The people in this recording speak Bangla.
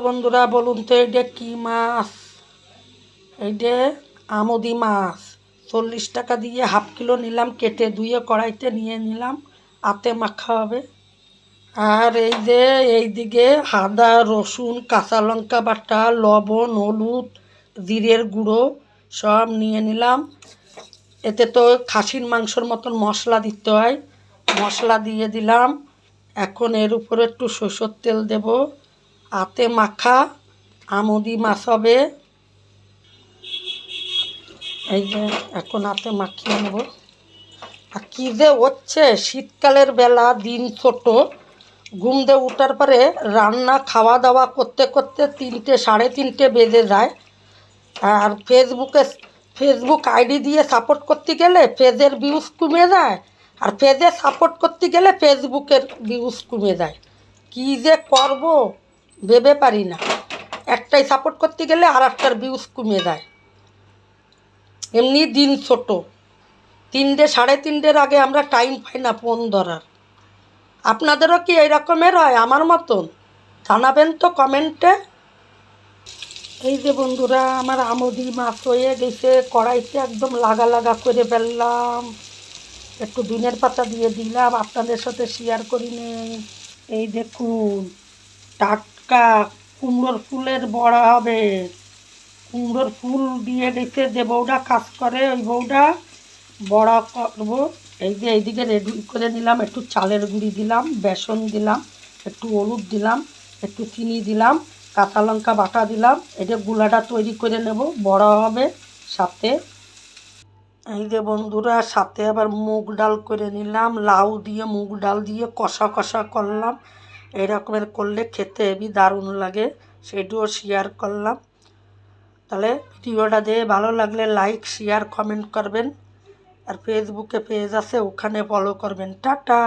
বন্ধুরা বলুন তো এইটা কি মাছ? এইটা আমুদি মাছ। 40 টাকা দিয়ে হাফ কিলো নিলাম, কেটে ধুয়ে কড়াইতে নিয়ে নিলাম, আতে মাখা হবে। আর এইদিকে আদা রসুন কাঁচা লঙ্কা বাটা, লবণ হলুদ জিরের গুঁড়ো সব নিয়ে নিলাম। এতে তো খাসির মাংসর মতন মশলা দিতে হয়, মশলা দিয়ে দিলাম। এখন এর উপরে একটু সরষের তেল দেব। আতে মাখা আমুদি মাছ হবে। এই যে এখন আতে মাখিয়ে নেব। আর কী যে হচ্ছে, শীতকালের বেলা, দিন ছোট, ঘুম দিয়ে উঠার পরে রান্না খাওয়া দাওয়া করতে করতে 3টে 3:30 বেজে যায়। আর ফেসবুক আইডি দিয়ে সাপোর্ট করতে গেলে পেজের ভিউজ কমে যায়, আর পেজে সাপোর্ট করতে গেলে ফেসবুকের ভিউজ কমে যায়। কী যে করব ভেবে পারি না। একটাই সাপোর্ট করতে গেলে আর একটার ভিউজ কমে যায়। এমনি দিন ছোট, 3টে 3:30-এর আগে আমরা টাইম পাই না ফোন ধরার। আপনাদেরও কি এই রকমের হয় আমার মতন? জানাবেন তো কমেন্টে। এই যে বন্ধুরা, আমার আমুদি মাছ হয়ে গেছে, কড়াইতে একদম লাগা লাগা করে ফেললাম। একটু ধনিয়ার পাতা দিয়ে দিলাম, আপনাদের সাথে শেয়ার করি নেই। এই দেখুন, টাটকা কুমড়োর ফুলের বড়া হবে। কুমড়োর ফুল দিয়ে গেছে যে বউটা কাজ করে, ওই বউটা বড়া করব। এইদিকে রেডি করে নিলাম, একটু চালের গুঁড়ি দিলাম, বেসন দিলাম, একটু হলুদ দিলাম, একটু চিনি দিলাম, কাঁচা লঙ্কা বাটা দিলাম। এটা গুলাটা তৈরি করে নেব, বড়া হবে সাথে। এই যে বন্ধুরা, সাথে আবার মুগ ডাল করে নিলাম, লাউ দিয়ে মুগ ডাল দিয়ে কষা কষা করলাম। এই রকমের করলে খেতে হেবি দারুণ লাগে, সেটিও শেয়ার করলাম। তাহলে ভিডিওটা দিয়ে ভালো লাগলে লাইক শেয়ার কমেন্ট করবেন। আর ফেসবুকে পেজ আছে, ওখানে ফলো করবেন। টাটা।